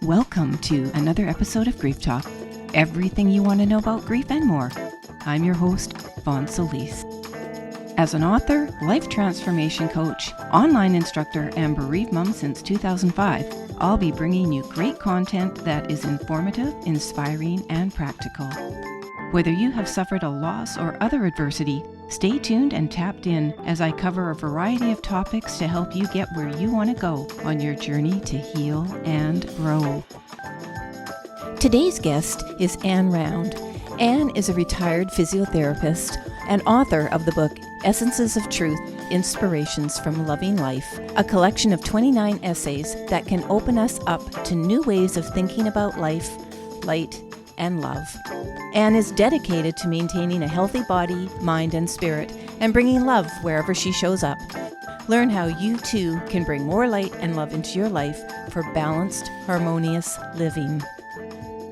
Welcome to another episode of Grief Talk. Everything you want to know about grief and more. I'm your host, Vaughn Solis. As an author, life transformation coach, online instructor, and bereaved mom since 2005, I'll be bringing you great content that is informative, inspiring, and practical. Whether you have suffered a loss or other adversity, stay tuned and tapped in as I cover a variety of topics to help you get where you want to go on your journey to heal and grow. Today's guest is Anne Round. Anne is a retired physiotherapist and author of the book Essences of Truth, Inspirations from Loving Life, a collection of 29 essays that can open us up to new ways of thinking about life, light, and love. Anne is dedicated to maintaining a healthy body, mind, and spirit, and bringing love wherever she shows up. Learn how you too can bring more light and love into your life for balanced, harmonious living.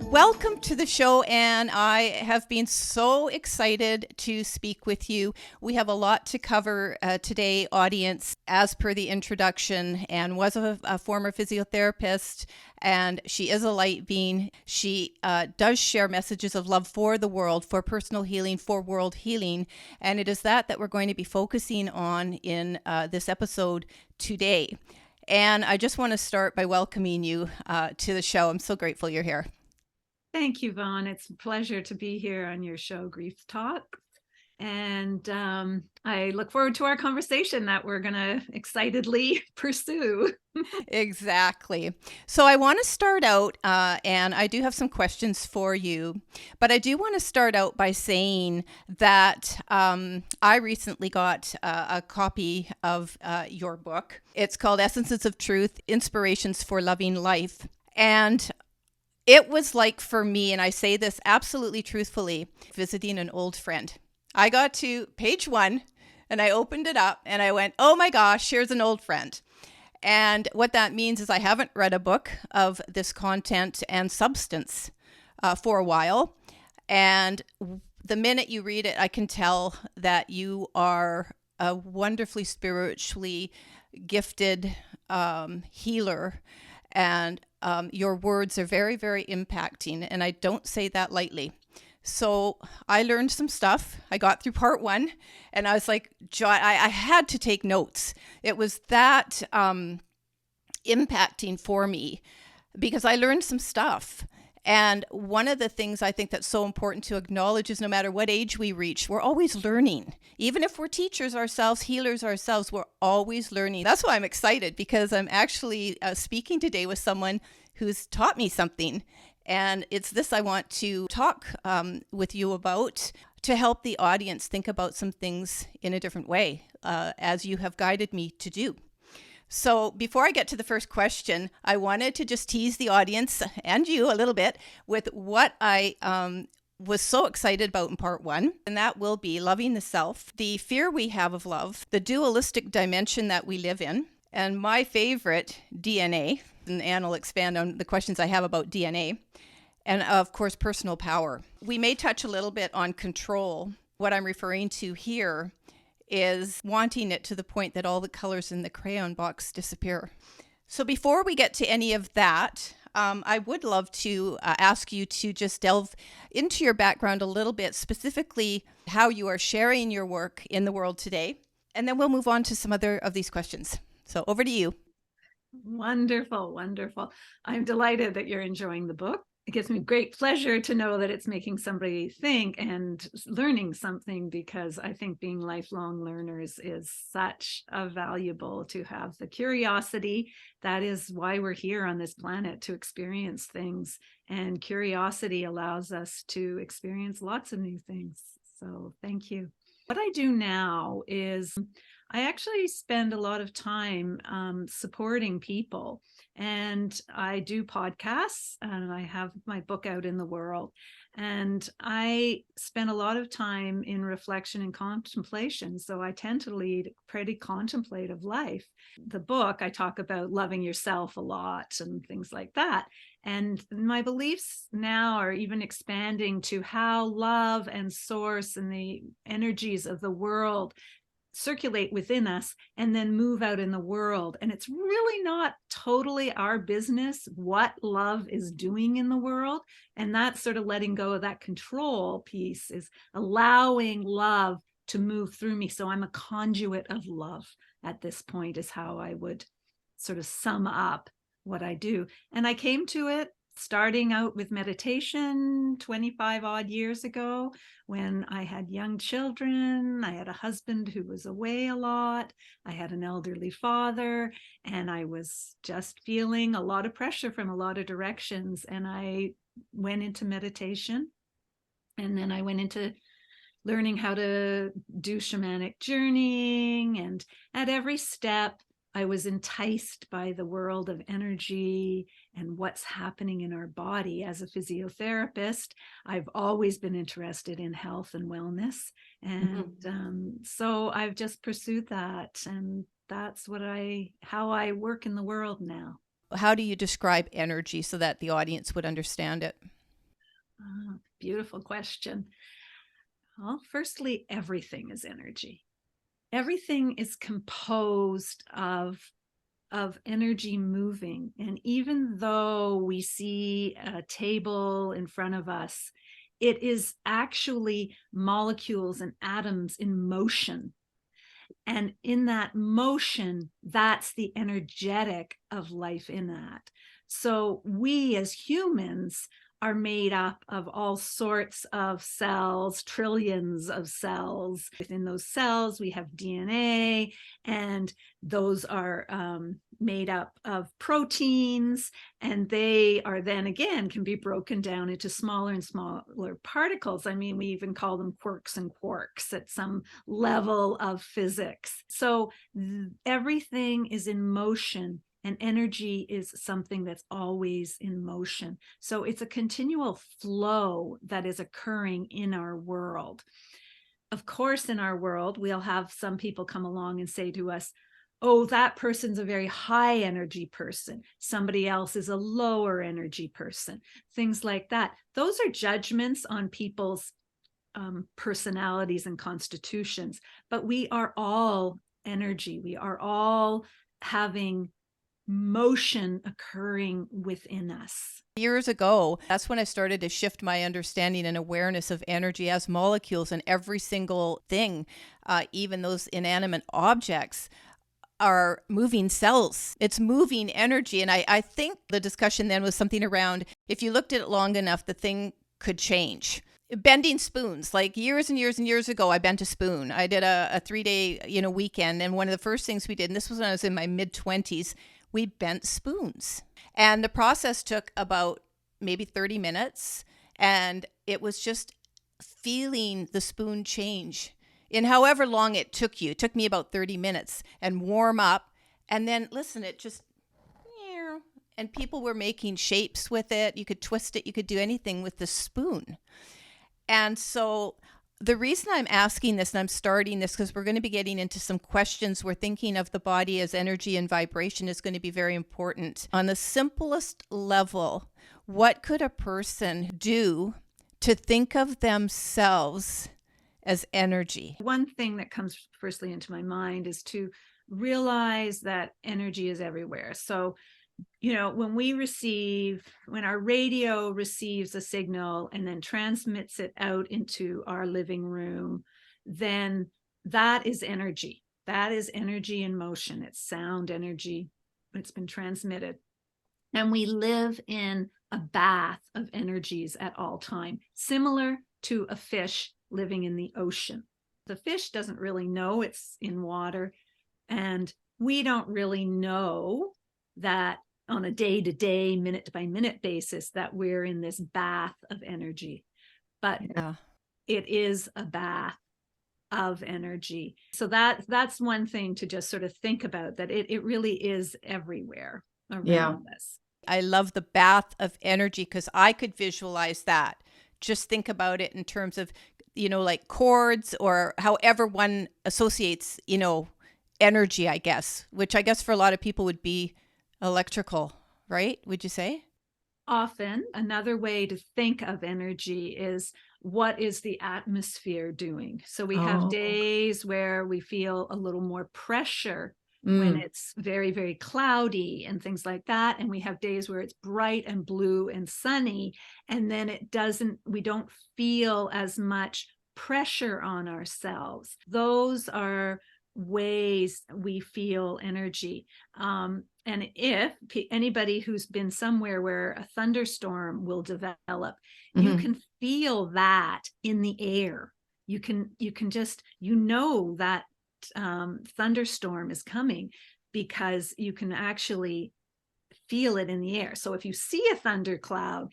Welcome to the show, Anne. I have been so excited to speak with you. We have a lot to cover today, audience. As per the introduction, Anne was a former physiotherapist, and she is a light being. She does share messages of love for the world, for personal healing, for world healing, and it is that we're going to be focusing on in this episode today. And I just want to start by welcoming you to the show. I'm so grateful you're here. Thank you, Vaughn. It's a pleasure to be here on your show, Grief Talk. And I look forward to our conversation that we're going to excitedly pursue. Exactly. So I want to start out, and I do have some questions for you, but I do want to start out by saying that I recently got a copy of your book. It's called Essences of Truth, Inspirations for Loving Life. And it was like for me, and I say this absolutely truthfully, visiting an old friend. I got to page 1 and I opened it up and I went, oh my gosh, here's an old friend. And what that means is I haven't read a book of this content and substance for a while. And the minute you read it, I can tell that you are a wonderfully spiritually gifted healer, and your words are very, very impacting, and I don't say that lightly. So I learned some stuff. I got through part 1, and I was like, I had to take notes. It was that impacting for me because I learned some stuff. And one of the things I think that's so important to acknowledge is no matter what age we reach, we're always learning. Even if we're teachers ourselves, healers ourselves, we're always learning. That's why I'm excited, because I'm actually speaking today with someone who's taught me something. And it's this I want to talk with you about to help the audience think about some things in a different way, as you have guided me to do. So before I get to the first question, I wanted to just tease the audience and you a little bit with what I was so excited about in part 1, and that will be loving the self, the fear we have of love, the dualistic dimension that we live in, and my favorite, DNA, and Anne will expand on the questions I have about DNA, and of course, personal power. We may touch a little bit on control. What I'm referring to here is wanting it to the point that all the colors in the crayon box disappear. So before we get to any of that, I would love to ask you to just delve into your background a little bit, specifically how you are sharing your work in the world today. And then we'll move on to some other of these questions. So over to you. Wonderful, wonderful. I'm delighted that you're enjoying the book. It gives me great pleasure to know that it's making somebody think and learning something, because I think being lifelong learners is such a valuable to have the curiosity. That is why we're here on this planet, to experience things. And curiosity allows us to experience lots of new things. So thank you. What I do now is I actually spend a lot of time supporting people, and I do podcasts, and I have my book out in the world, and I spend a lot of time in reflection and contemplation. So I tend to lead a pretty contemplative life. The book, I talk about loving yourself a lot and things like that. And my beliefs now are even expanding to how love and source and the energies of the world circulate within us and then move out in the world. And it's really not totally our business what love is doing in the world. And that's sort of letting go of that control piece, is allowing love to move through me. So I'm a conduit of love at this point, is how I would sort of sum up what I do. And I came to it starting out with meditation 25 odd years ago, when I had young children. I had a husband who was away a lot. I had an elderly father, and I was just feeling a lot of pressure from a lot of directions. And I went into meditation, and then I went into learning how to do shamanic journeying. And at every step, I was enticed by the world of energy and what's happening in our body. As a physiotherapist, I've always been interested in health and wellness. And so I've just pursued that. And that's how I work in the world now. How do you describe energy so that the audience would understand it? Beautiful question. Well, firstly, everything is energy. Everything is composed of energy moving. And even though we see a table in front of us, it is actually molecules and atoms in motion. And in that motion, that's the energetic of life in that. So we as humans are made up of all sorts of cells, trillions of cells. Within those cells, we have DNA, and those are made up of proteins, and they are then again can be broken down into smaller and smaller particles. I mean, we even call them quirks and quarks at some level of physics. So everything is in motion. And energy is something that's always in motion. So it's a continual flow that is occurring in our world. Of course, in our world, we'll have some people come along and say to us, oh, that person's a very high energy person. Somebody else is a lower energy person. Things like that. Those are judgments on people's personalities and constitutions. But we are all energy. We are all having motion occurring within us. Years ago, that's when I started to shift my understanding and awareness of energy as molecules, and every single thing, even those inanimate objects, are moving cells. It's moving energy. And I think the discussion then was something around, if you looked at it long enough, the thing could change. Bending spoons, like years and years and years ago, I bent a spoon. I did a 3-day, weekend. And one of the first things we did, and this was when I was in my mid-20s, we bent spoons. And the process took about maybe 30 minutes. And it was just feeling the spoon change in however long it took you. It took me about 30 minutes and warm up. And then, listen, it just, and people were making shapes with it. You could twist it. You could do anything with the spoon. And so the reason I'm asking this and I'm starting this, because we're going to be getting into some questions. We're thinking of the body as energy and vibration is going to be very important. On the simplest level, what could a person do to think of themselves as energy? One thing that comes firstly into my mind is to realize that energy is everywhere. So when our radio receives a signal and then transmits it out into our living room, then that is energy. That is energy in motion. It's sound energy. It's been transmitted. And we live in a bath of energies at all time, similar to a fish living in the ocean. The fish doesn't really know it's in water, and we don't really know that on a day-to-day, minute-by-minute basis that we're in this bath of energy. But it is a bath of energy. So that's one thing to just sort of think about, that it really is everywhere around us. I love the bath of energy because I could visualize that. Just think about it in terms of, like chords or however one associates, energy, I guess, which I guess for a lot of people would be electrical, right? Would you say? often another way to think of energy is, what is the atmosphere doing? So we have days where we feel a little more pressure when it's very, very cloudy and things like that. And we have days where it's bright and blue and sunny. And then we don't feel as much pressure on ourselves. Those are ways we feel energy. And if anybody who's been somewhere where a thunderstorm will develop, you can feel that in the air. You can just, that thunderstorm is coming because you can actually feel it in the air. So if you see a thundercloud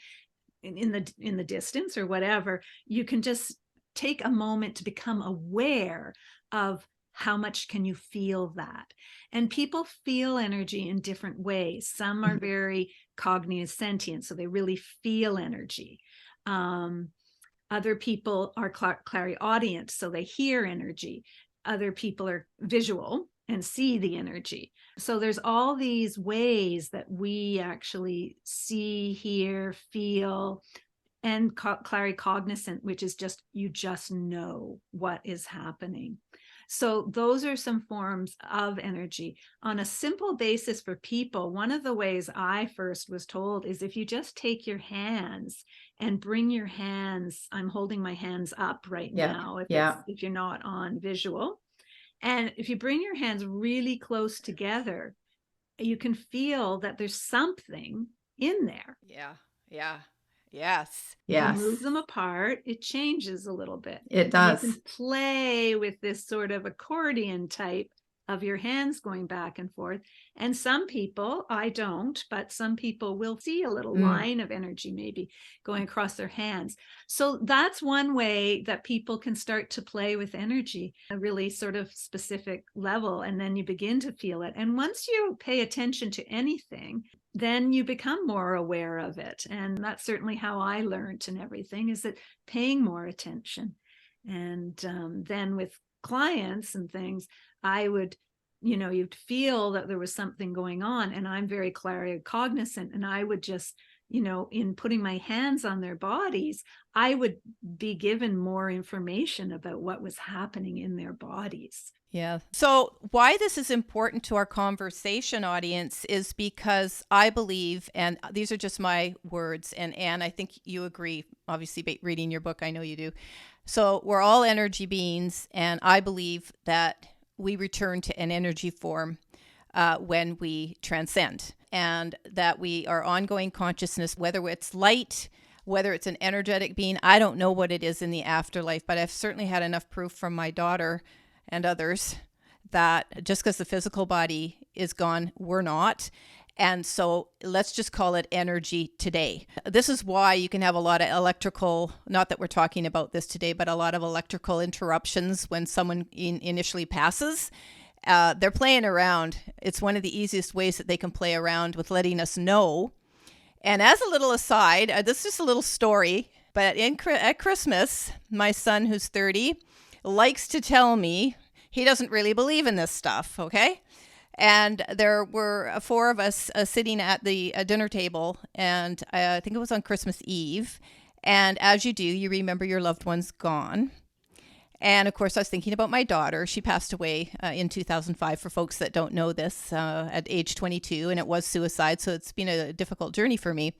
in the distance or whatever, you can just take a moment to become aware of how much can you feel that. And people feel energy in different ways. Some are very cognoscient, so they really feel energy. Other people are clairaudient, so they hear energy. Other people are visual and see the energy. So there's all these ways that we actually see, hear, feel, and claricognizant, which is just, you just know what is happening. So those are some forms of energy. On a simple basis for people, one of the ways I first was told is, if you just take your hands and bring your hands, I'm holding my hands up right now, if you're not on visual, and if you bring your hands really close together, you can feel that there's something in there. Yes. You move them apart, it changes a little bit. It does. You can play with this sort of accordion type of your hands going back and forth. And some people, I don't, but some people will see a little line of energy maybe going across their hands. So that's one way that people can start to play with energy, a really sort of specific level. And then you begin to feel it. And once you pay attention to anything, then you become more aware of it. And that's certainly how I learned and everything, is that paying more attention. And then with clients and things, I would, you'd feel that there was something going on, and I'm very claircognizant, and I would just, in putting my hands on their bodies, I would be given more information about what was happening in their bodies. Yeah. So why this is important to our conversation audience is because I believe, and these are just my words, and Anne, I think you agree, obviously reading your book, I know you do. So we're all energy beings, and I believe that we return to an energy form when we transcend, and that we are ongoing consciousness, whether it's light, whether it's an energetic being. I don't know what it is in the afterlife, but I've certainly had enough proof from my daughter and others that just because the physical body is gone, we're not. And so let's just call it energy today. This is why you can have a lot of electrical, not that we're talking about this today, but a lot of electrical interruptions when someone initially passes. They're playing around. It's one of the easiest ways that they can play around with letting us know. And as a little aside, this is just a little story, but at Christmas, my son, who's 30, likes to tell me he doesn't really believe in this stuff, okay? And there were 4 of us sitting at the dinner table, and I think it was on Christmas Eve. And as you do, you remember your loved one's gone. And of course, I was thinking about my daughter. She passed away in 2005, for folks that don't know this, at age 22, and it was suicide. So it's been a difficult journey for me.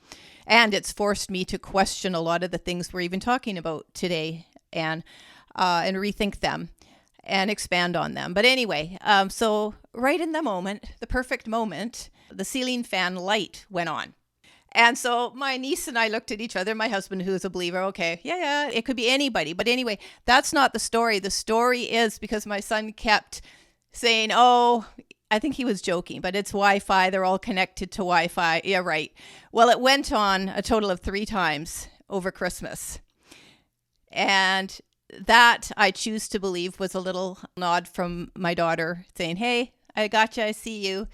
And it's forced me to question a lot of the things we're even talking about today, and rethink them and expand on them. But anyway, so right in the moment, the perfect moment, the ceiling fan light went on. And so my niece and I looked at each other, my husband, who is a believer, okay, yeah, it could be anybody. But anyway, that's not the story. The story is because my son kept saying, oh, I think he was joking, but it's Wi-Fi. They're all connected to Wi-Fi. Yeah, right. Well, it went on a total of 3 times over Christmas. And that, I choose to believe, was a little nod from my daughter saying, hey, I got you. I see you.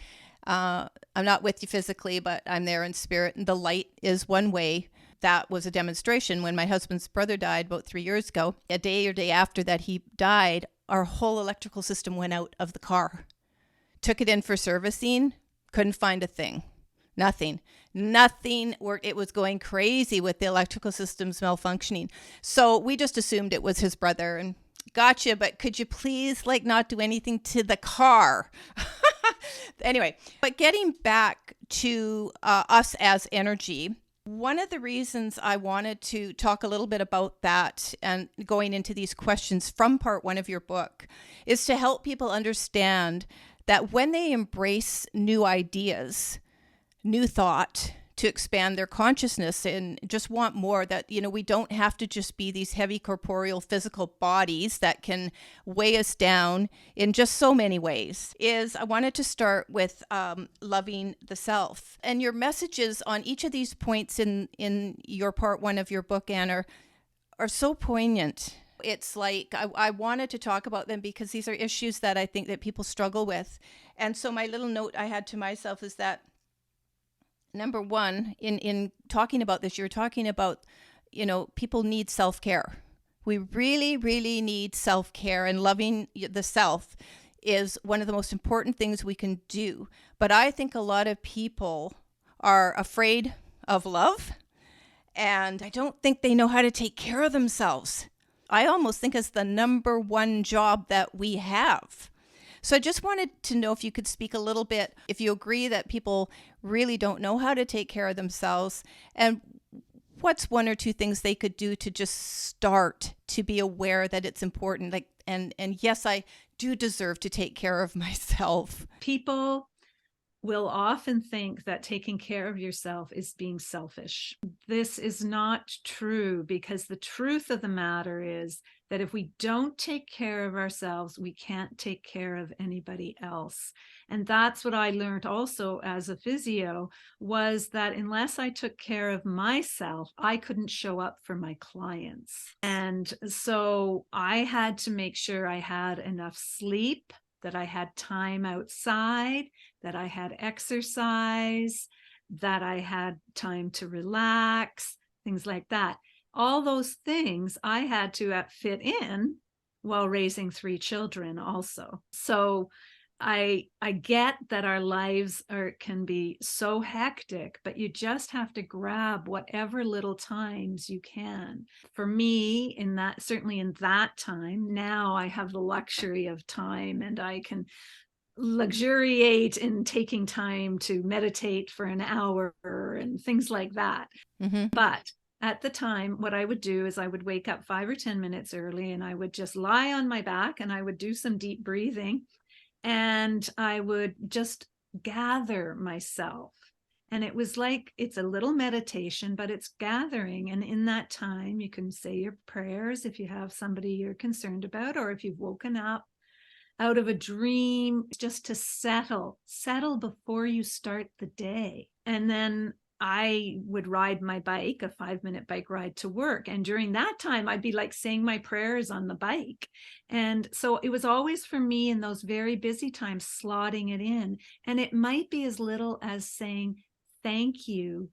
I'm not with you physically, but I'm there in spirit. And the light is one way. That was a demonstration. When my husband's brother died about 3 years ago, a day after that he died, our whole electrical system went out of the car. Took it in for servicing, couldn't find a thing. Nothing worked. It was going crazy with the electrical systems malfunctioning. So we just assumed it was his brother and gotcha, but could you please not do anything to the car? Anyway, but getting back to us as energy, one of the reasons I wanted to talk a little bit about that and going into these questions from part 1 of your book is to help people understand that when they embrace new ideas, new thought to expand their consciousness and just want more, that, we don't have to just be these heavy corporeal physical bodies that can weigh us down in just so many ways, I wanted to start with loving the self. And your messages on each of these points in your part 1 of your book, Anne, are so poignant. It's I wanted to talk about them because these are issues that I think that people struggle with. And so my little note I had to myself is that, number 1, in talking about this, you're talking about, people need self-care. We really, really need self-care, and loving the self is one of the most important things we can do. But I think a lot of people are afraid of love, and I don't think they know how to take care of themselves. I almost think it's the number 1 job that we have. So I just wanted to know if you could speak a little bit, if you agree that people really don't know how to take care of themselves, and what's 1 or 2 things they could do to just start to be aware that it's important. And yes, I do deserve to take care of myself. People will often think that taking care of yourself is being selfish. This is not true, because the truth of the matter is that if we don't take care of ourselves, we can't take care of anybody else. And that's what I learned also as a physio, was that unless I took care of myself, I couldn't show up for my clients. And so I had to make sure I had enough sleep, that I had time outside, that I had exercise, that I had time to relax, things like that. All those things I had to fit in while raising 3 children also. So I get that our lives can be so hectic, but you just have to grab whatever little times you can. For me, certainly in that time, now I have the luxury of time, and I can luxuriate in taking time to meditate for an hour and things like that. Mm-hmm. But at the time, what I would do is I would wake up 5 or 10 minutes early, and I would just lie on my back, and I would do some deep breathing, and I would just gather myself. And it was it's a little meditation, but it's gathering. And in that time, you can say your prayers if you have somebody you're concerned about, or if you've woken up out of a dream, just to settle before you start the day. And then I would ride my bike, a 5-minute bike ride to work. And during that time, I'd be saying my prayers on the bike. And so it was always for me in those very busy times, slotting it in. And it might be as little as saying thank you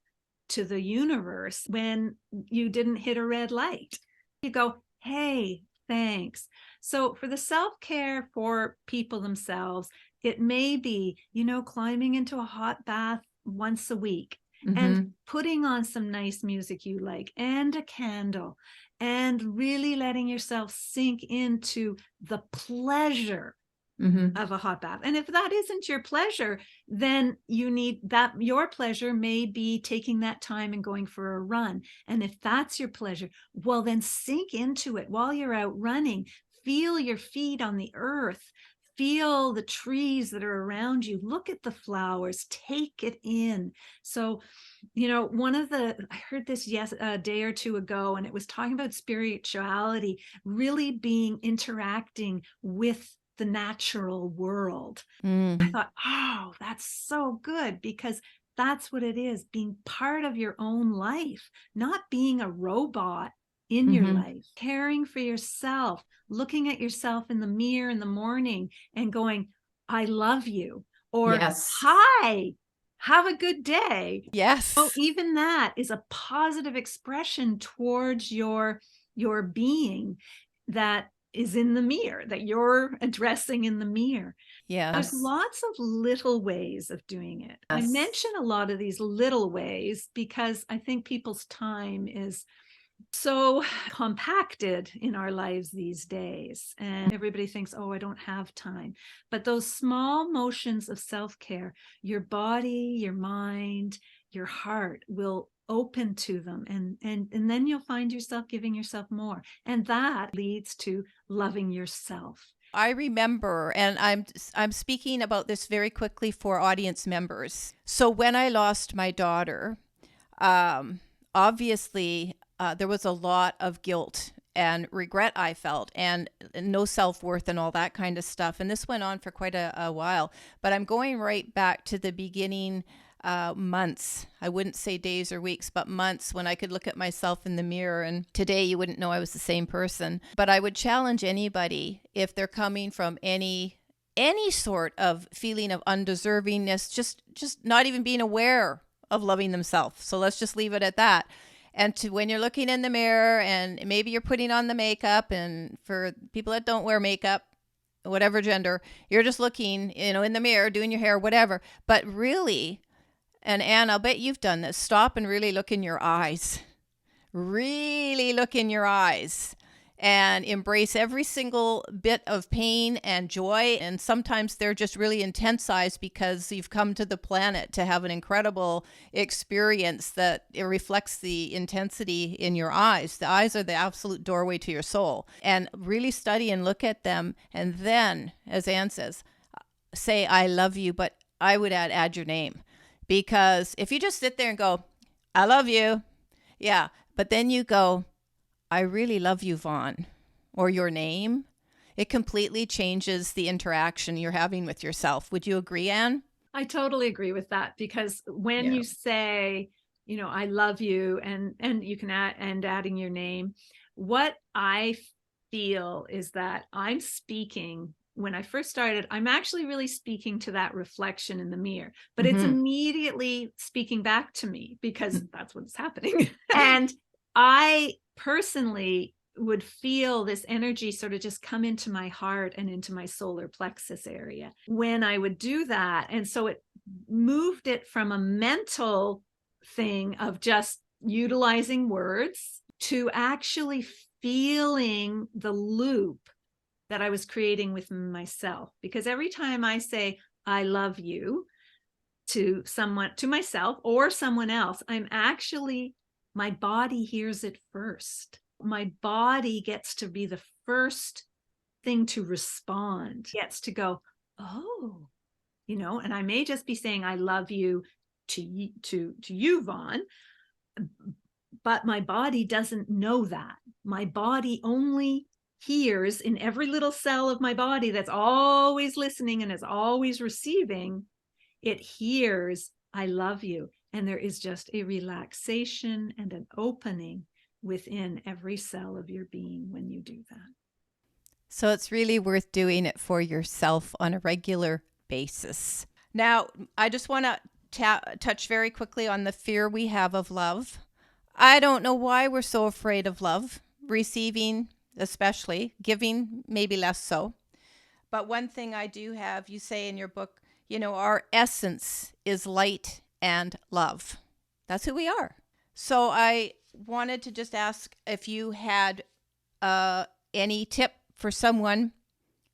to the universe when you didn't hit a red light. You go, hey, thanks. So for the self-care for people themselves, it may be, climbing into a hot bath once a week. Mm-hmm. And putting on some nice music you like, and a candle, and really letting yourself sink into the pleasure of a hot bath. And if that isn't your pleasure, then you need that. Your pleasure may be taking that time and going for a run. And if that's your pleasure, well, then sink into it while you're out running. Feel your feet on the earth. Feel the trees that are around you. Look at the flowers. Take it in. So, I heard this a day or two ago, and it was talking about spirituality really being interacting with the natural world. I thought, oh, that's so good, because that's what it is, being part of your own life, not being a robot in your life, caring for yourself, looking at yourself in the mirror in the morning and going, I love you, or yes. Hi, have a good day. Yes. So even that is a positive expression towards your being, that is in the mirror, that you're addressing in the mirror. Yes. There's lots of little ways of doing it. I Yes. mention a lot of these little ways because I think people's time is so compacted in our lives these days. And everybody thinks, oh, I don't have time. But those small motions of self-care, your body, your mind, your heart will open to them. And then you'll find yourself giving yourself more. And that leads to loving yourself. I remember, and I'm speaking about this very quickly for audience members. So when I lost my daughter, obviously there was a lot of guilt and regret I felt, and no self-worth and all that kind of stuff. And this went on for quite a while. But I'm going right back to the beginning months. I wouldn't say days or weeks, but months when I could look at myself in the mirror. And today you wouldn't know I was the same person. But I would challenge anybody, if they're coming from any sort of feeling of undeservingness, just not even being aware of loving themselves. So let's just leave it at that. And to when you're looking in the mirror and maybe you're putting on the makeup, and for people that don't wear makeup, whatever gender, you're just looking, in the mirror, doing your hair, whatever. But really, and Anne, I'll bet you've done this, stop and really look in your eyes. Really look in your eyes and embrace every single bit of pain and joy. And sometimes they're just really intensized because you've come to the planet to have an incredible experience that it reflects the intensity in your eyes. The eyes are the absolute doorway to your soul. And really study and look at them. And then, as Anne says, say, I love you, but I would add your name. Because if you just sit there and go, I love you, yeah, but then you go, I really love you, Vaughn, or your name, it completely changes the interaction you're having with yourself. Would you agree, Anne? I totally agree with that, because when you say, I love you, and you can adding your name, what I feel is that I'm speaking. When I first started, I'm actually really speaking to that reflection in the mirror, but it's immediately speaking back to me because that's what's happening. And I personally would feel this energy sort of just come into my heart and into my solar plexus area when I would do that. And so it moved it from a mental thing of just utilizing words to actually feeling the loop that I was creating with myself. Because every time I say, I love you to someone, to myself or someone else, my body hears it first. My body gets to be the first thing to respond, gets to go, oh, and I may just be saying, I love you to you, Vaughn, but my body doesn't know that. My body only hears in every little cell of my body that's always listening and is always receiving. It hears, I love you. And there is just a relaxation and an opening within every cell of your being when you do that. So it's really worth doing it for yourself on a regular basis. Now, I just want to touch very quickly on the fear we have of love. I don't know why we're so afraid of love, receiving especially, giving maybe less so. But one thing I do have, you say in your book, our essence is light and love. That's who we are. So I wanted to just ask if you had any tip for someone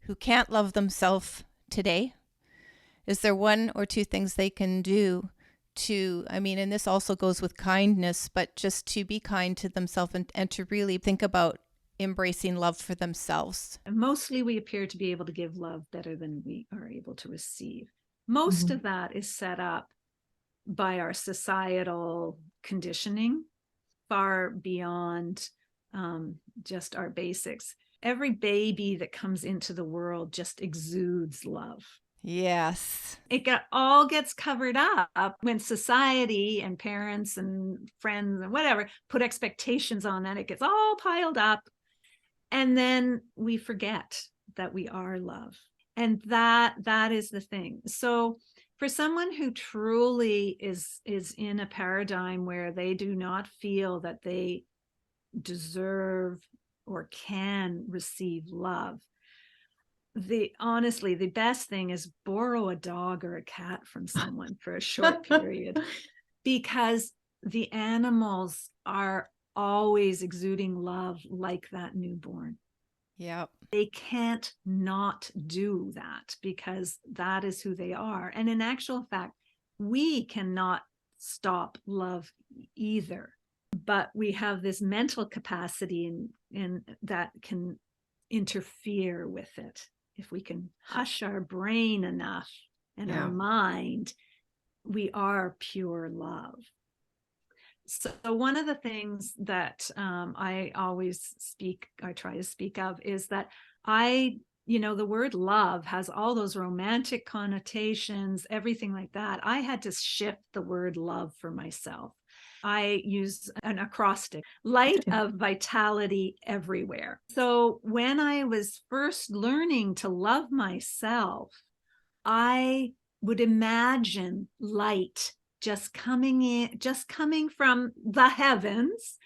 who can't love themselves today. Is there one or two things they can do to, and this also goes with kindness, but just to be kind to themselves and to really think about embracing love for themselves? Mostly we appear to be able to give love better than we are able to receive. Most of that is set up by our societal conditioning, far beyond just our basics. Every baby that comes into the world just exudes love. Yes. It all gets covered up when society and parents and friends and whatever put expectations on that. It gets all piled up. And then we forget that we are love. And that is the thing. So for someone who truly is in a paradigm where they do not feel that they deserve or can receive love, honestly, the best thing is borrow a dog or a cat from someone for a short period, because the animals are always exuding love like that newborn. Yep. They can't not do that because that is who they are. And in actual fact, we cannot stop love either, but we have this mental capacity and that can interfere with it. If we can hush our brain enough and our mind, we are pure love. So one of the things that I try to speak of is that the word love has all those romantic connotations, everything like that. I had to shift the word love for myself. I use an acrostic, light of vitality everywhere. So when I was first learning to love myself, I would imagine light just coming from the heavens,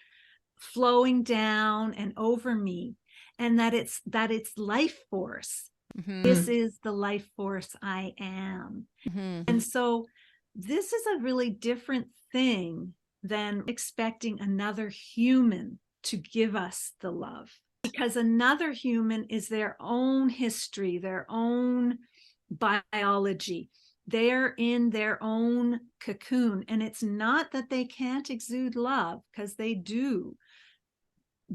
flowing down and over me, and that it's life force. Mm-hmm. This is the life force I am. Mm-hmm. And so this is a really different thing than expecting another human to give us the love, because another human is their own history, their own biology. They're in their own cocoon, and it's not that they can't exude love, because they do,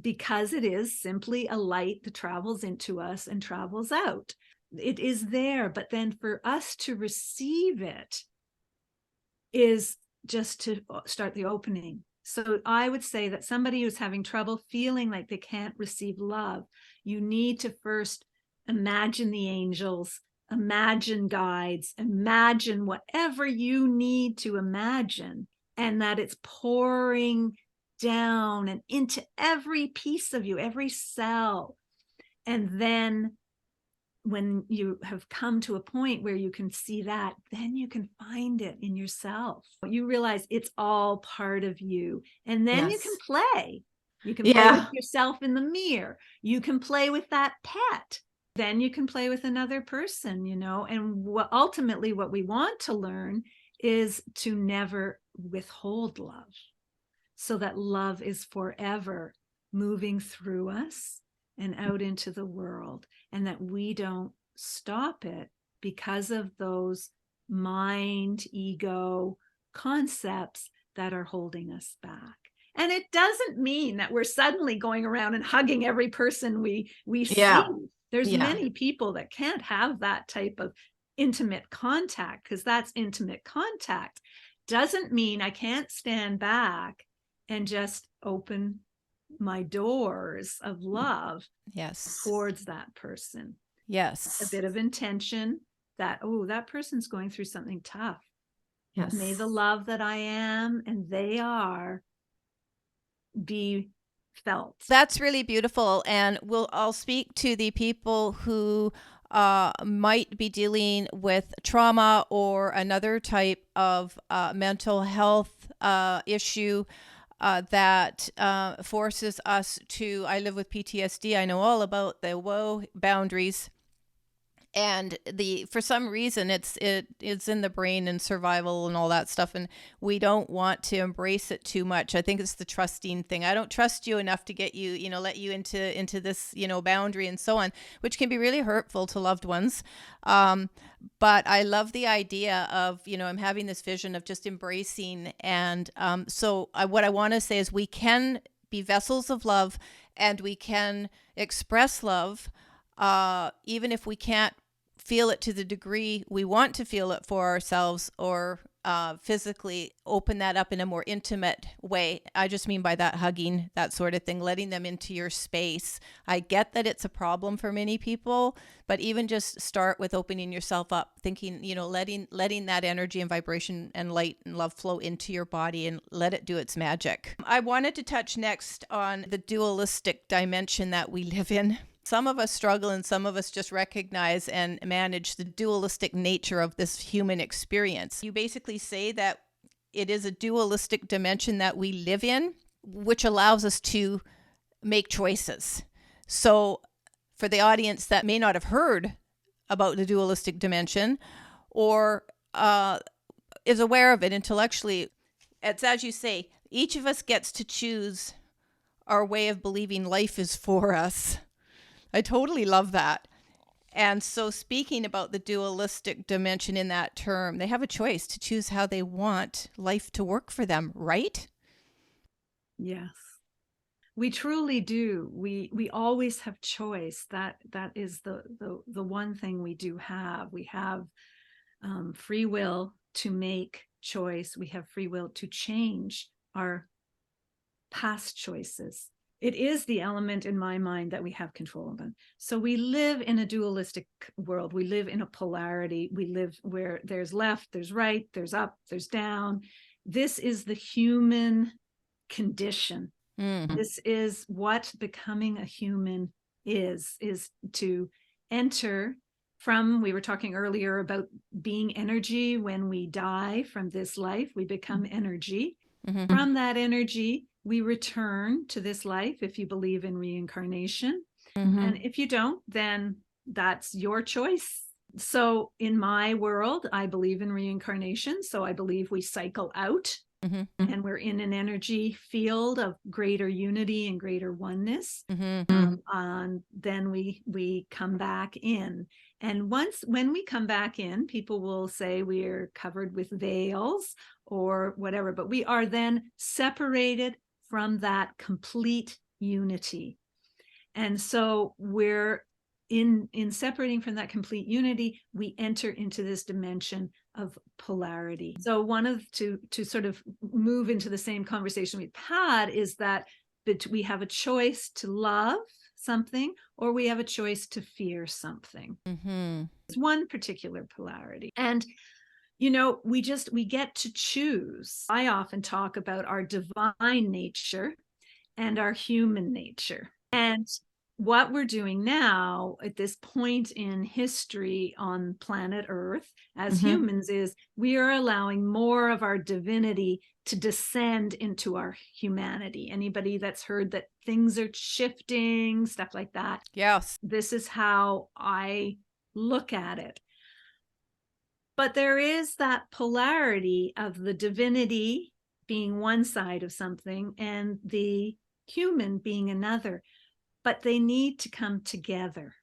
because it is simply a light that travels into us and travels out. It is there, but then for us to receive it is just to start the opening. So I would say that somebody who's having trouble feeling like they can't receive love, you need to first imagine the angels, imagine guides, imagine whatever you need to imagine, and that it's pouring down and into every piece of you, every cell. And then when you have come to a point where you can see that, then you can find it in yourself. You realize it's all part of you. And then you can play. You can play with yourself in the mirror. You can play with that pet. Then you can play with another person, and ultimately what we want to learn is to never withhold love, so that love is forever moving through us and out into the world, and that we don't stop it because of those mind, ego concepts that are holding us back. And it doesn't mean that we're suddenly going around and hugging every person we see. There's many people that can't have that type of intimate contact, because that's intimate contact. Doesn't mean I can't stand back and just open my doors of love towards that person. Yes. A bit of intention that, that person's going through something tough. Yes. May the love that I am and they are be felt. That's really beautiful. And I'll speak to the people who might be dealing with trauma or another type of mental health issue that forces us to, I live with PTSD. I know all about the woe boundaries. And for some reason it's in the brain and survival and all that stuff, and we don't want to embrace it too much. I think it's the trusting thing. I don't trust you enough to get you, let you into this, boundary and so on, which can be really hurtful to loved ones. But I love the idea of, I'm having this vision of just embracing. And what I want to say is we can be vessels of love, and we can express love, even if we can't feel it to the degree we want to feel it for ourselves, or physically open that up in a more intimate way. I just mean by that hugging, that sort of thing, letting them into your space. I get that it's a problem for many people, but even just start with opening yourself up, thinking, letting that energy and vibration and light and love flow into your body and let it do its magic. I wanted to touch next on the dualistic dimension that we live in. Some of us struggle, and some of us just recognize and manage the dualistic nature of this human experience. You basically say that it is a dualistic dimension that we live in, which allows us to make choices. So for the audience that may not have heard about the dualistic dimension or is aware of it intellectually, it's as you say, each of us gets to choose our way of believing life is for us. I totally love that. And so speaking about the dualistic dimension in that term, they have a choice to choose how they want life to work for them, right? Yes. We truly do. We always have choice. That is the one thing we do have. We have free will to make choice. We have free will to change our past choices. It is the element in my mind that we have control of. So we live in a dualistic world. We live in a polarity. We live where there's left, there's right, there's up, there's down. This is the human condition. Mm-hmm. This is what becoming a human is to enter from, we were talking earlier about being energy. When we die from this life, we become energy. Mm-hmm. From that energy, we return to this life if you believe in reincarnation. Mm-hmm. And if you don't, then that's your choice. So in my world, I believe in reincarnation. So I believe we cycle out. Mm-hmm. And we're in an energy field of greater unity and greater oneness. Mm-hmm. And then we come back in. And when we come back in, people will say we're covered with veils or whatever, but we are then separated from that complete unity. And so we're in separating from that complete unity, we enter into this dimension of polarity. So one of to sort of move into the same conversation we've had is that we have a choice to love something or we have a choice to fear something. Mm-hmm. It's one particular polarity. And we get to choose. I often talk about our divine nature and our human nature. And what we're doing now at this point in history on planet Earth as mm-hmm. humans is we are allowing more of our divinity to descend into our humanity. Anybody that's heard that things are shifting, stuff like that. Yes. This is how I look at it. But there is that polarity of the divinity being one side of something and the human being another. But they need to come together.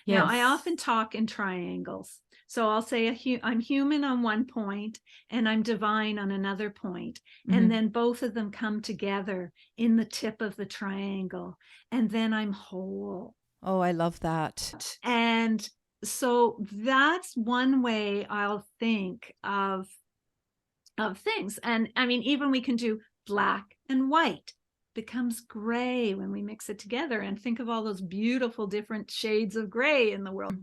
Yes. Now, I often talk in triangles. So I'll say I'm human on one point and I'm divine on another point. Mm-hmm. And then both of them come together in the tip of the triangle. And then I'm whole. Oh, I love that. And so that's one way I'll think of things. And I mean, even we can do black and white. Becomes gray when we mix it together, and think of all those beautiful different shades of gray in the world.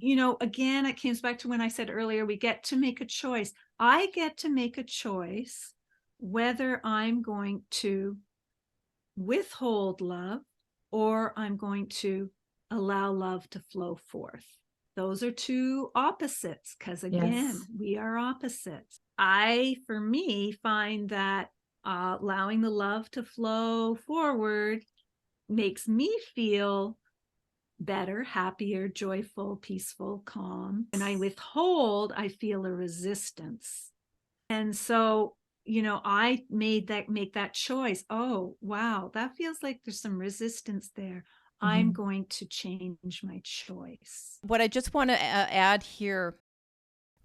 Again, it comes back to when I said earlier, we get to make a choice. I get to make a choice whether I'm going to withhold love or I'm going to allow love to flow forth. Those are two opposites because again, yes. We are opposites. For me, find that allowing the love to flow forward makes me feel better, happier, joyful, peaceful, calm. And I withhold, I feel a resistance. And so, I make that choice. Oh, wow, that feels like there's some resistance there. Mm-hmm. I'm going to change my choice. What I just want to add here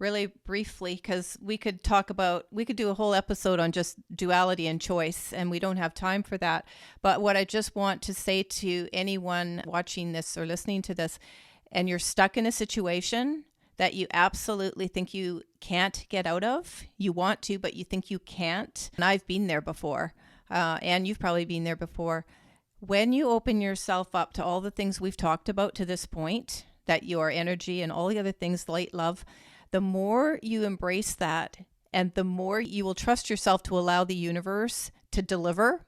really briefly, because we could do a whole episode on just duality and choice, and we don't have time for that. But what I just want to say to anyone watching this or listening to this, and you're stuck in a situation that you absolutely think you can't get out of, you want to, but you think you can't. And I've been there before, and you've probably been there before. When you open yourself up to all the things we've talked about to this point, that your energy and all the other things, light, love, the more you embrace that and the more you will trust yourself to allow the universe to deliver.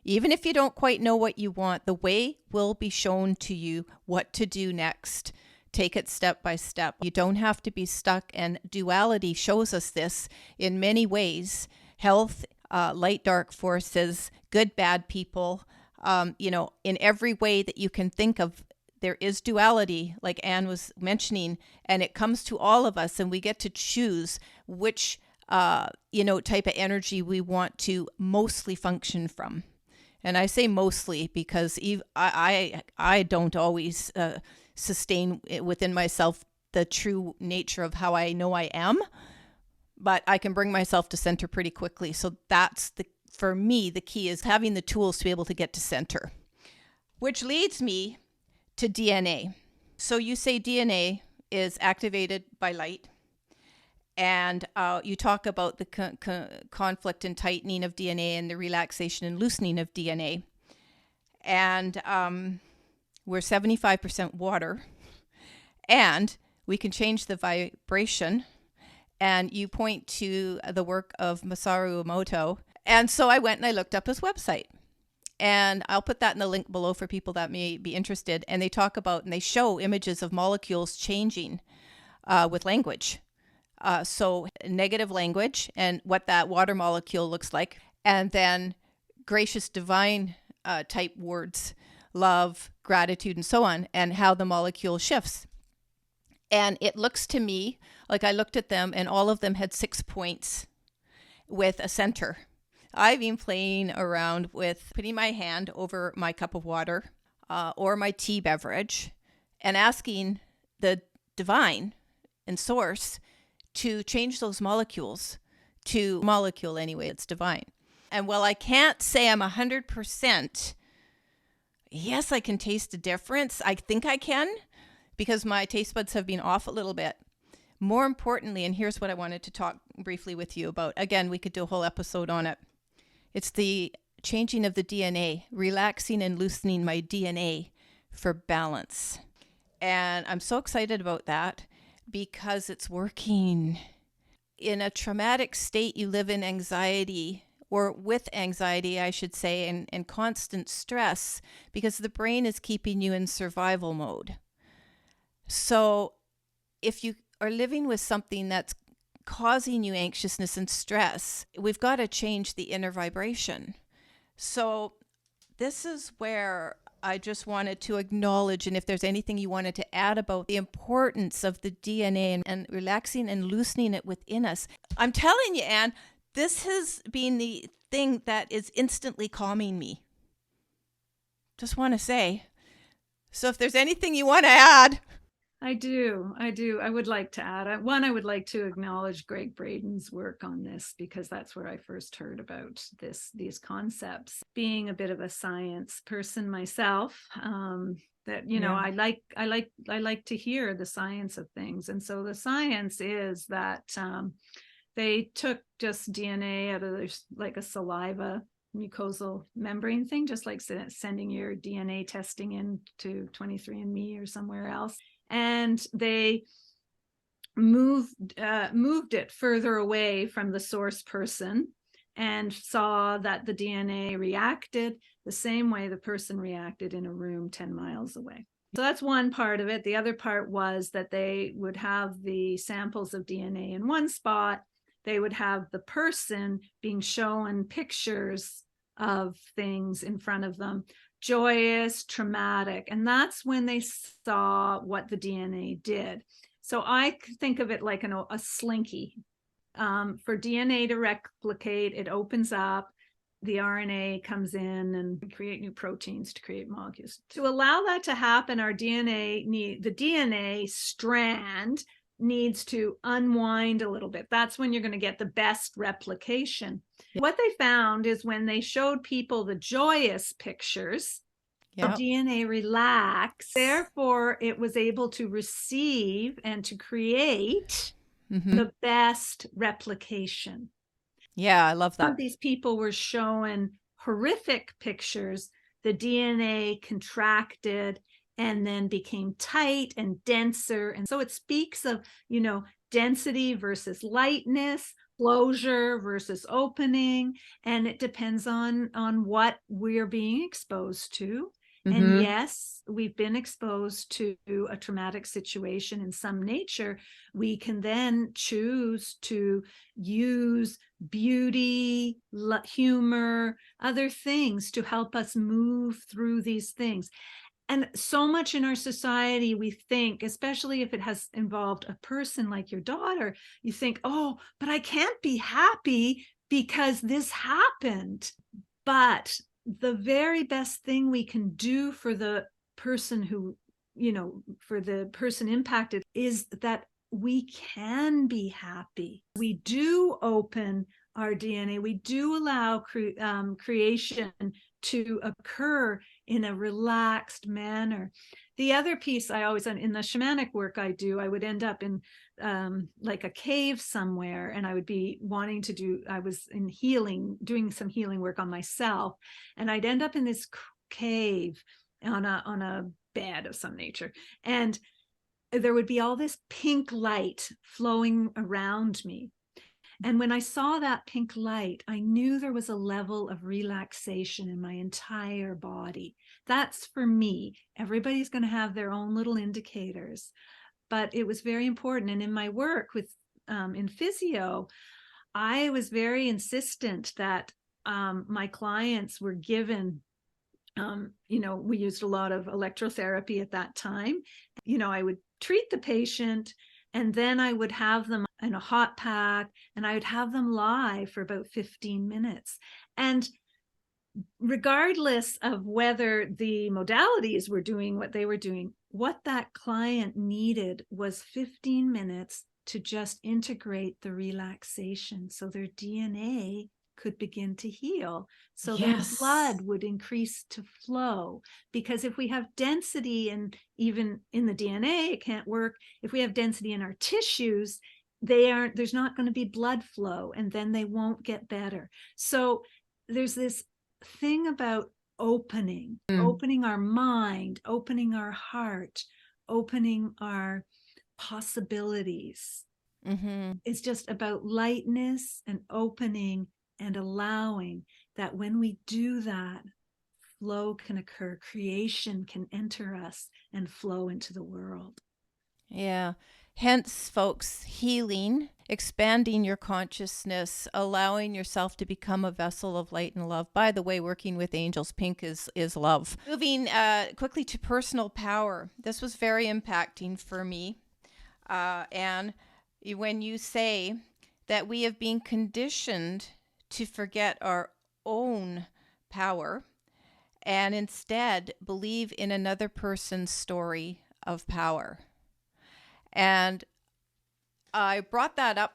Even if you don't quite know what you want, the way will be shown to you what to do next. Take it step by step. You don't have to be stuck, and duality shows us this in many ways. Health, light, dark forces, good, bad people, In every way that you can think of. There is duality, like Anne was mentioning, and it comes to all of us, and we get to choose which, type of energy we want to mostly function from. And I say mostly because I don't always sustain within myself the true nature of how I know I am, but I can bring myself to center pretty quickly. So for me, the key is having the tools to be able to get to center, which leads me to DNA. So you say DNA is activated by light, and you talk about the conflict and tightening of DNA and the relaxation and loosening of DNA. And we're 75% water, and we can change the vibration. And you point to the work of Masaru Emoto. And so I went and I looked up his website. And I'll put that in the link below for people that may be interested. And they talk about, and they show images of molecules changing with language. So negative language and what that water molecule looks like. And then gracious, divine type words, love, gratitude, and so on, and how the molecule shifts. And it looks to me like I looked at them and all of them had 6 points with a center. I've been playing around with putting my hand over my cup of water or my tea beverage and asking the divine and source to change those molecules to molecule anyway, it's divine. And while I can't say I'm 100%, yes, I can taste a difference. I think I can because my taste buds have been off a little bit. More importantly, and here's what I wanted to talk briefly with you about. Again, we could do a whole episode on it. It's the changing of the DNA, relaxing and loosening my DNA for balance. And I'm so excited about that because it's working. In a traumatic state, you live in anxiety, or with anxiety, I should say, and constant stress because the brain is keeping you in survival mode. So if you are living with something that's causing you anxiousness and stress, we've got to change the inner vibration. So this is where I just wanted to acknowledge, and if there's anything you wanted to add about the importance of the DNA and relaxing and loosening it within us. I'm telling you, Anne, this has been the thing that is instantly calming me. Just want to say. So if there's anything you want to add. I do. I would like to add one. I would like to acknowledge Greg Braden's work on this because that's where I first heard about these concepts. Being a bit of a science person myself, I like to hear the science of things, and so the science is that they took just DNA out of like a saliva mucosal membrane thing, just like sending your DNA testing in to 23andMe or somewhere else. And they moved it further away from the source person and saw that the DNA reacted the same way the person reacted in a room 10 miles away. So that's one part of it. The other part was that they would have the samples of DNA in one spot. They would have the person being shown pictures of things in front of them, joyous, traumatic. And that's when they saw what the DNA did. So I think of it like a slinky. For DNA to replicate, it opens up, the RNA comes in and create new proteins to create molecules. To allow that to happen, the DNA strand needs to unwind a little bit. That's when you're going to get the best replication. What they found is when they showed people the joyous pictures, the DNA relaxed. Therefore, it was able to receive and to create the best replication. Yeah, I love that. Some of these people were showing horrific pictures. The DNA contracted and then became tight and denser. And so it speaks of, density versus lightness, closure versus opening. And it depends on what we're being exposed to. And yes, we've been exposed to a traumatic situation in some nature. We can then choose to use beauty, humor, other things to help us move through these things. And so much in our society, we think, especially if it has involved a person like your daughter, you think, oh, but I can't be happy because this happened. But the very best thing we can do for the person who, for the person impacted, is that we can be happy. We do open our DNA. We do allow creation to occur in a relaxed manner. The other piece I always, in the shamanic work I do, I would end up in like a cave somewhere, and I would be I was in healing, doing some healing work on myself, and I'd end up in this cave on a bed of some nature, and there would be all this pink light flowing around me. And when I saw that pink light, I knew there was a level of relaxation in my entire body. That's for me. Everybody's going to have their own little indicators, but it was very important. And in my work with in physio, I was very insistent that my clients were given, we used a lot of electrotherapy at that time. I would treat the patient, and then I would have them in a hot pack, and I would have them lie for about 15 minutes. And regardless of whether the modalities were doing what they were doing, what that client needed was 15 minutes to just integrate the relaxation so their DNA could begin to heal, so their blood would increase to flow. Because if we have density, and even in the DNA, it can't work. If we have density in our tissues, there's not going to be blood flow, and then they won't get better. So there's this thing about opening our mind, opening our heart, opening our possibilities. It's just about lightness and opening and allowing that when we do that, flow can occur, creation can enter us and flow into the world. Yeah. Hence, folks, healing, expanding your consciousness, allowing yourself to become a vessel of light and love. By the way, working with angels, pink is love. Moving quickly to personal power. This was very impacting for me. And when you say that we have been conditioned to forget our own power and instead believe in another person's story of power. And I brought that up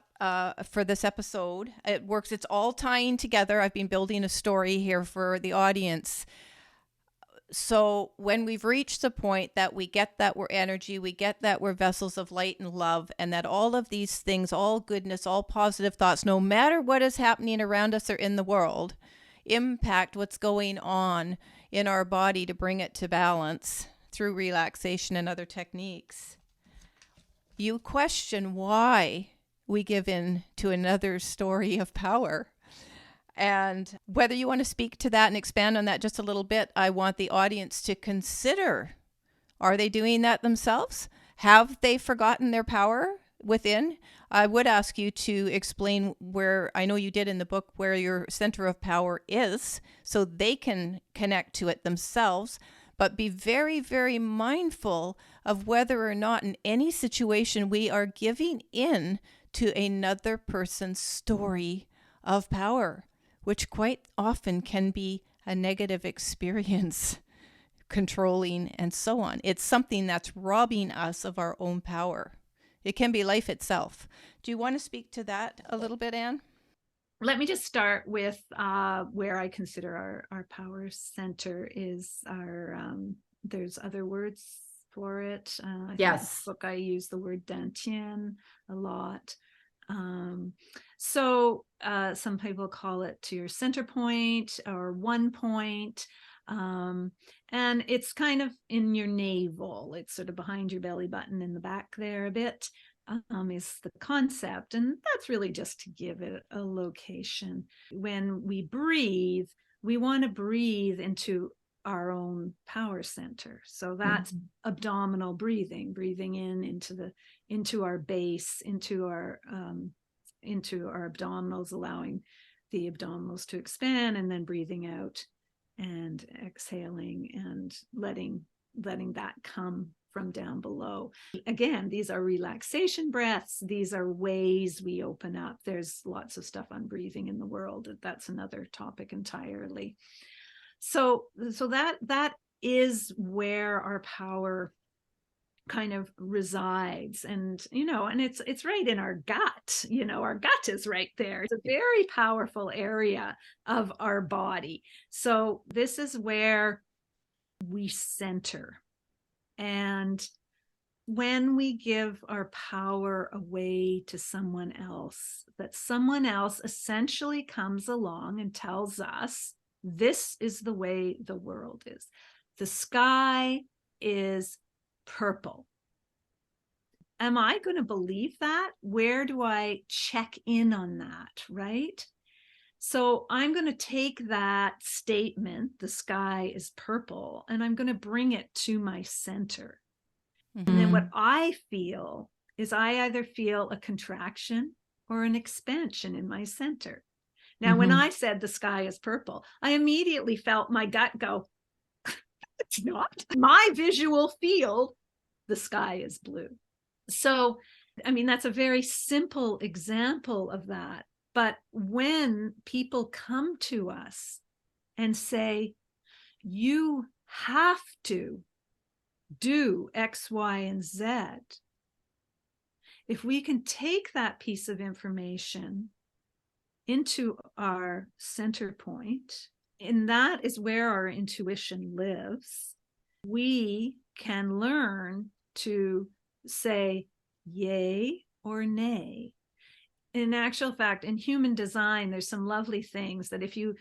for this episode. It works. It's all tying together. I've been building a story here for the audience. So when we've reached the point that we get that we're energy, we get that we're vessels of light and love, and that all of these things, all goodness, all positive thoughts, no matter what is happening around us or in the world, impact what's going on in our body to bring it to balance through relaxation and other techniques. You question why we give in to another story of power. And whether you want to speak to that and expand on that just a little bit, I want the audience to consider, are they doing that themselves? Have they forgotten their power within? I would ask you to explain where, I know you did in the book, where your center of power is, so they can connect to it themselves. But be very, very mindful of whether or not in any situation we are giving in to another person's story of power, which quite often can be a negative experience, controlling and so on. It's something that's robbing us of our own power. It can be life itself. Do you want to speak to that a little bit, Anne? Let me just start with where I consider our power center is our, there's other words for it. I think in the book I use the word dantian a lot. So some people call it to your center point or one point. And it's kind of in your navel. It's sort of behind your belly button in the back there a bit. Is the concept, and that's really just to give it a location. When we breathe, we want to breathe into our own power center. So that's abdominal breathing in into our base, into our into our abdominals, allowing the abdominals to expand, and then breathing out and exhaling and letting that come from down below. Again, these are relaxation breaths. These are ways we open up. There's lots of stuff on breathing in the world. That's another topic entirely. So that is where our power kind of resides. And, and it's right in our gut. Our gut is right there. It's a very powerful area of our body. So this is where we center. And when we give our power away to someone else, that someone else essentially comes along and tells us, this is the way the world is. The sky is purple. Am I going to believe that? Where do I check in on that, right? So I'm going to take that statement, the sky is purple, and I'm going to bring it to my center. Mm-hmm. And then what I feel is I either feel a contraction or an expansion in my center. Now, when I said the sky is purple, I immediately felt my gut go, it's not. My visual field, the sky is blue. So, that's a very simple example of that. But when people come to us and say, you have to do X, Y, and Z, if we can take that piece of information into our center point, and that is where our intuition lives, we can learn to say yay or nay. In actual fact, in human design, there's some lovely things that if you're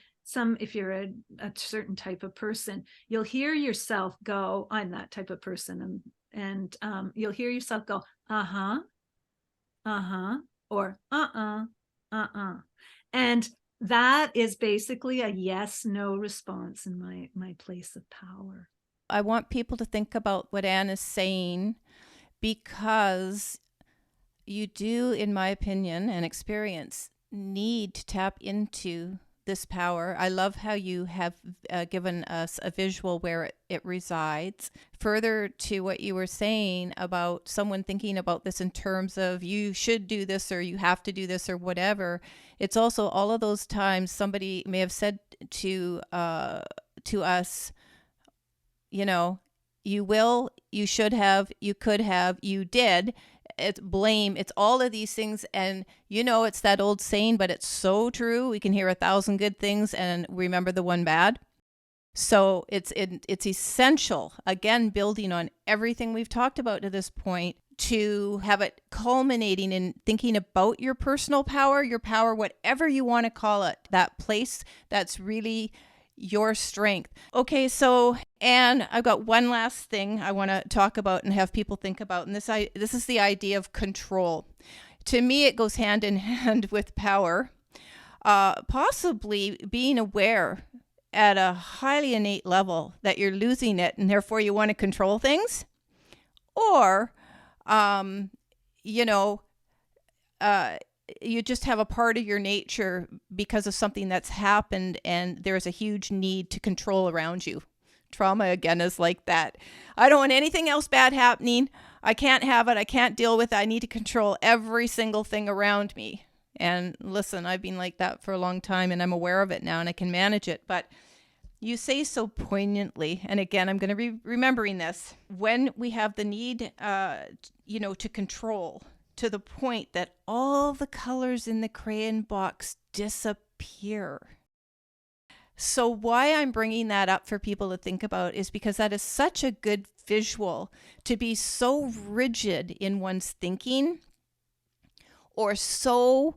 a certain type of person, you'll hear yourself go, I'm that type of person. And you'll hear yourself go, uh-huh, or And that is basically a yes, no response in my place of power. I want people to think about what Anne is saying, because you do, in my opinion and experience, need to tap into this power. I love how you have given us a visual where it resides. Further to what you were saying about someone thinking about this in terms of you should do this or you have to do this or whatever, it's also all of those times somebody may have said to us, you will, you should have, you could have, you did. It's blame. It's all of these things. And, it's that old saying, but it's so true. We can hear 1,000 good things and remember the one bad. So it's essential, again, building on everything we've talked about to this point, to have it culminating in thinking about your personal power, your power, whatever you want to call it, that place that's really your strength. Okay, so Anne, I've got one last thing I want to talk about and have people think about, and this is the idea of control. To me, it goes hand in hand with power, possibly being aware at a highly innate level that you're losing it, and therefore you want to control things, or you just have a part of your nature because of something that's happened and there's a huge need to control around you. Trauma, again, is like that. I don't want anything else bad happening. I can't have it. I can't deal with it. I need to control every single thing around me. And listen, I've been like that for a long time and I'm aware of it now and I can manage it. But you say so poignantly, and again, I'm going to be remembering this, when we have the need, to control, to the point that all the colors in the crayon box disappear. So why I'm bringing that up for people to think about is because that is such a good visual, to be so rigid in one's thinking or so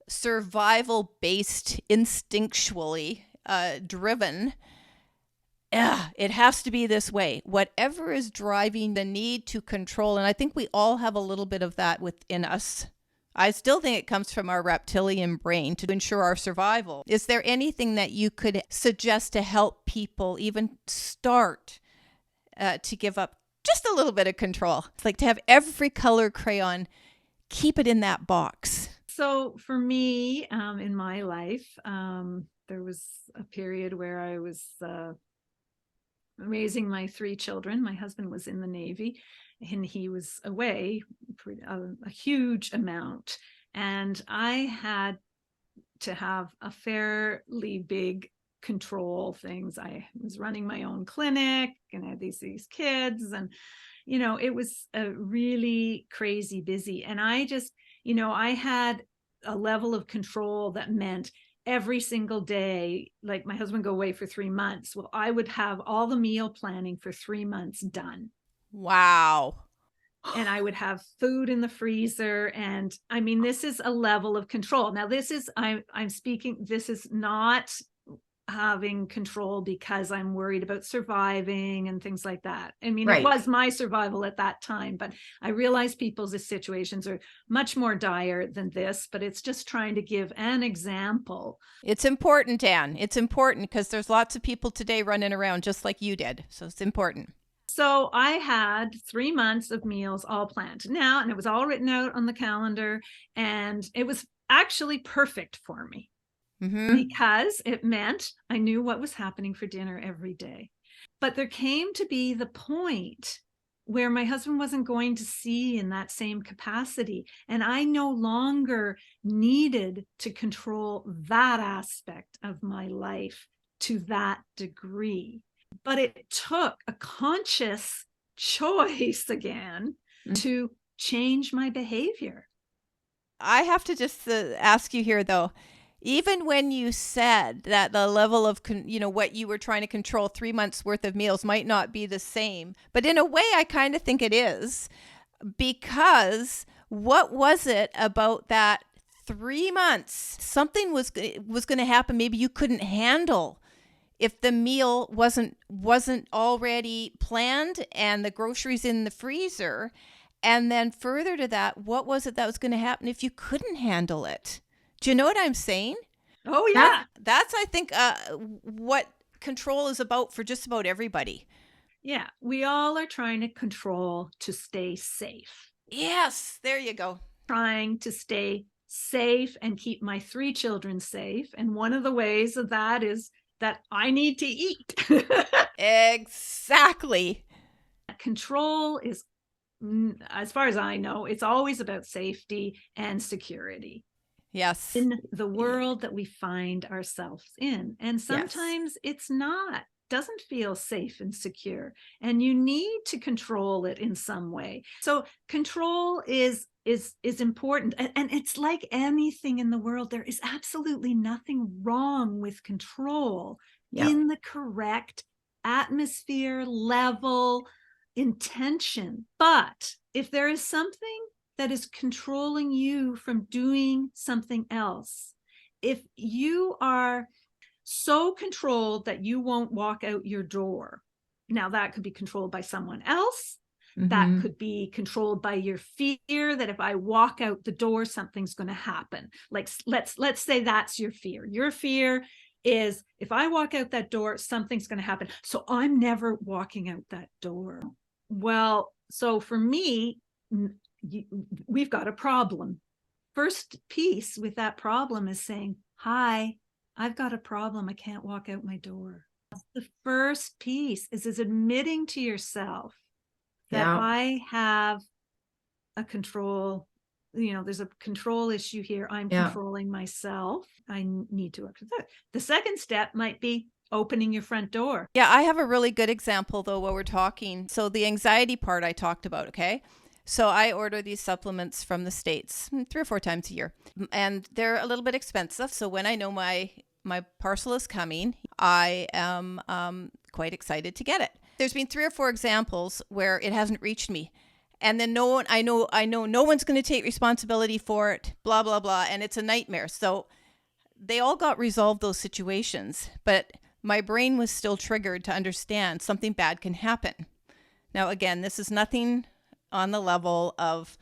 survival-based, instinctually driven. It has to be this way. Whatever is driving the need to control, and I think we all have a little bit of that within us. I still think it comes from our reptilian brain to ensure our survival. Is there anything that you could suggest to help people even start to give up just a little bit of control? It's like to have every color crayon, keep it in that box. So for me, in my life, there was a period where I was raising my 3 children. My husband was in the Navy and he was away for a huge amount. And I had to have a fairly big control things. I was running my own clinic and I had these kids, and it was a really crazy busy. And I just, I had a level of control that meant every single day, like my husband would go away for 3 months. Well, I would have all the meal planning for 3 months done. Wow. And I would have food in the freezer. And I mean, this is a level of control. Now, this is, I'm speaking, this is not having control because I'm worried about surviving and things like that. I mean, Right. It was my survival at that time, but I realize people's situations are much more dire than this, but it's just trying to give an example. It's important, Anne. It's important because there's lots of people today running around just like you did. So it's important. So I had 3 months of meals all planned now, and it was all written out on the calendar, and it was actually perfect for me. Because it meant I knew what was happening for dinner every day. But there came to be the point where my husband wasn't going to see in that same capacity. And I no longer needed to control that aspect of my life to that degree. But it took a conscious choice again to change my behavior. I have to just ask you here, though. Even when you said that the level of, what you were trying to control 3 months worth of meals might not be the same, but in a way, I kind of think it is, because what was it about that 3 months? Something was going to happen. Maybe you couldn't handle if the meal wasn't already planned and the groceries in the freezer. And then further to that, what was it that was going to happen if you couldn't handle it? Do you know what I'm saying? Oh, yeah. That's I think, what control is about for just about everybody. Yeah. We all are trying to control to stay safe. Yes. There you go. Trying to stay safe and keep my 3 children safe. And one of the ways of that is that I need to eat. Exactly. Control is, as far as I know, it's always about safety and security. Yes. In the world that we find ourselves in. And sometimes it's not, doesn't feel safe and secure. And you need to control it in some way. So control is important. And it's like anything in the world. There is absolutely nothing wrong with control in the correct atmosphere, level, intention. But if there is something that is controlling you from doing something else, if you are so controlled that you won't walk out your door, now that could be controlled by someone else. That could be controlled by your fear that if I walk out the door, something's going to happen. Like, let's say that's your fear. Your fear is if I walk out that door, something's going to happen. So I'm never walking out that door. Well, so for me, we've got a problem. First piece with that problem is saying, hi, I've got a problem. I can't walk out my door. The first piece is admitting to yourself that I have a control, there's a control issue here. I'm controlling myself. I need to work with that. The second step might be opening your front door. Yeah, I have a really good example, though, while we're talking. So the anxiety part I talked about, okay? So I order these supplements from the States 3 or 4 times a year, and they're a little bit expensive. So when I know my parcel is coming, I am quite excited to get it. There's been 3 or 4 examples where it hasn't reached me. And then I know no one's going to take responsibility for it, blah, blah, blah. And it's a nightmare. So they all got resolved, those situations. But my brain was still triggered to understand something bad can happen. Now, again, this is nothing on the level of,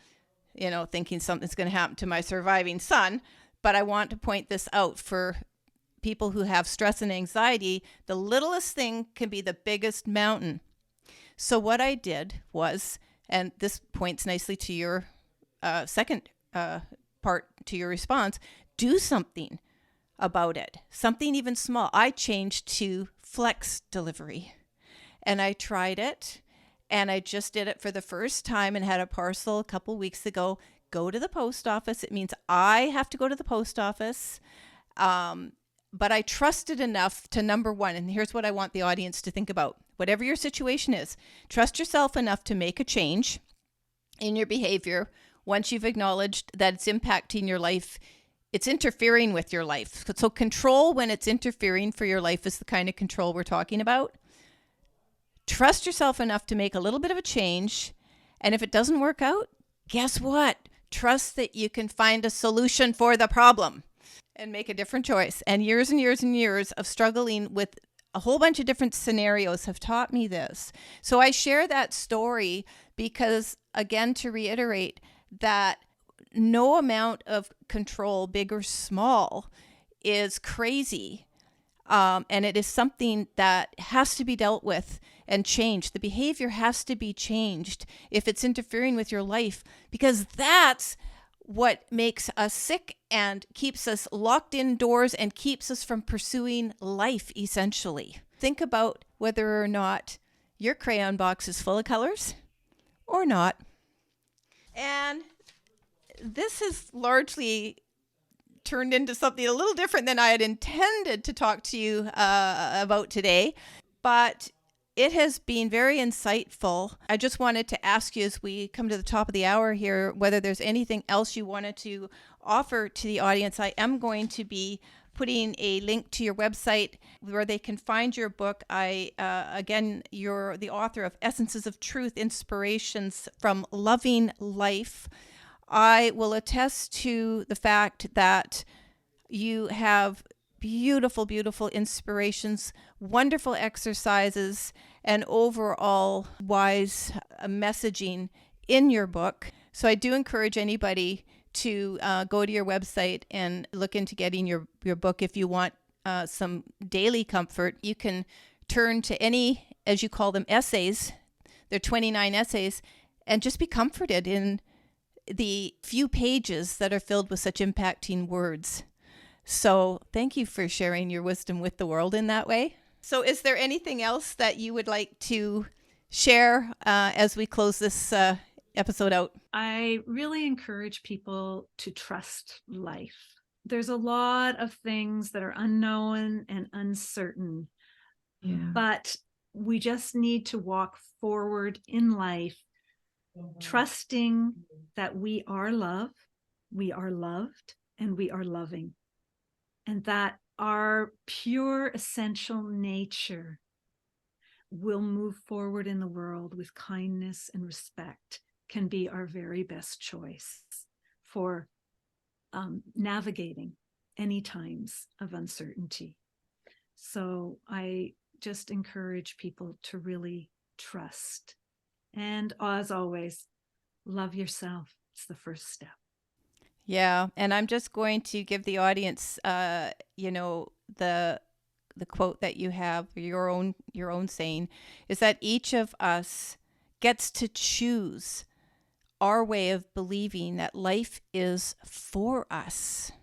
thinking something's going to happen to my surviving son. But I want to point this out for people who have stress and anxiety. The littlest thing can be the biggest mountain. So what I did was, and this points nicely to your second part to your response, do something about it. Something even small. I changed to flex delivery and I tried it, and I just did it for the first time and had a parcel a couple weeks ago go to the post office. It means I have to go to the post office. But I trusted enough to, number one, and here's what I want the audience to think about. Whatever your situation is, trust yourself enough to make a change in your behavior once you've acknowledged that it's impacting your life. It's interfering with your life. So control when it's interfering for your life is the kind of control we're talking about. Trust yourself enough to make a little bit of a change. And if it doesn't work out, guess what? Trust that you can find a solution for the problem and make a different choice. And years of struggling with a whole bunch of different scenarios have taught me this. So I share that story because, again, to reiterate that no amount of control, big or small, is crazy. And it is something that has to be dealt with and changed. The behavior has to be changed if it's interfering with your life, because that's what makes us sick and keeps us locked indoors and keeps us from pursuing life, essentially. Think about whether or not your crayon box is full of colors or not. And this has largely turned into something a little different than I had intended to talk to you about today, but it has been very insightful. I just wanted to ask you, as we come to the top of the hour here, whether there's anything else you wanted to offer to the audience. I am going to be putting a link to your website where they can find your book. Again, you're the author of Essences of Truth, Inspirations from Loving Life. I will attest to the fact that you have beautiful, beautiful inspirations, wonderful exercises, and overall wise messaging in your book. So I do encourage anybody to go to your website and look into getting your book. If you want some daily comfort, you can turn to any, as you call them, essays. They're 29 essays, and just be comforted in the few pages that are filled with such impacting words. So thank you for sharing your wisdom with the world in that way. So is there anything else that you would like to share as we close this episode out? I really encourage people to trust life. There's a lot of things that are unknown and uncertain, but we just need to walk forward in life, trusting that we are love, we are loved, and we are loving. And that our pure essential nature will move forward in the world with kindness and respect, can be our very best choice for navigating any times of uncertainty. So I just encourage people to really trust. And as always, love yourself. It's the first step. Yeah, and I'm just going to give the audience, the quote that you have, your own saying, is that each of us gets to choose our way of believing that life is for us,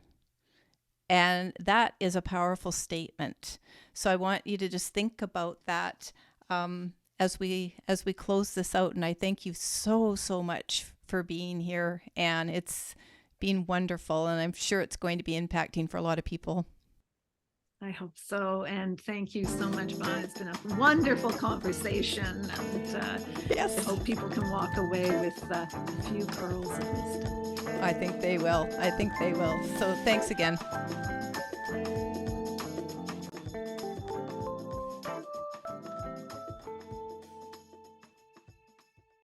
and that is a powerful statement. So I want you to just think about that as we close this out. And I thank you so much for being here, and it's been wonderful, and I'm sure it's going to be impacting for a lot of people. I hope so. And thank you so much, Vaughn. It's been a wonderful conversation. And yes, I hope people can walk away with a few pearls of wisdom. I think they will. So thanks again.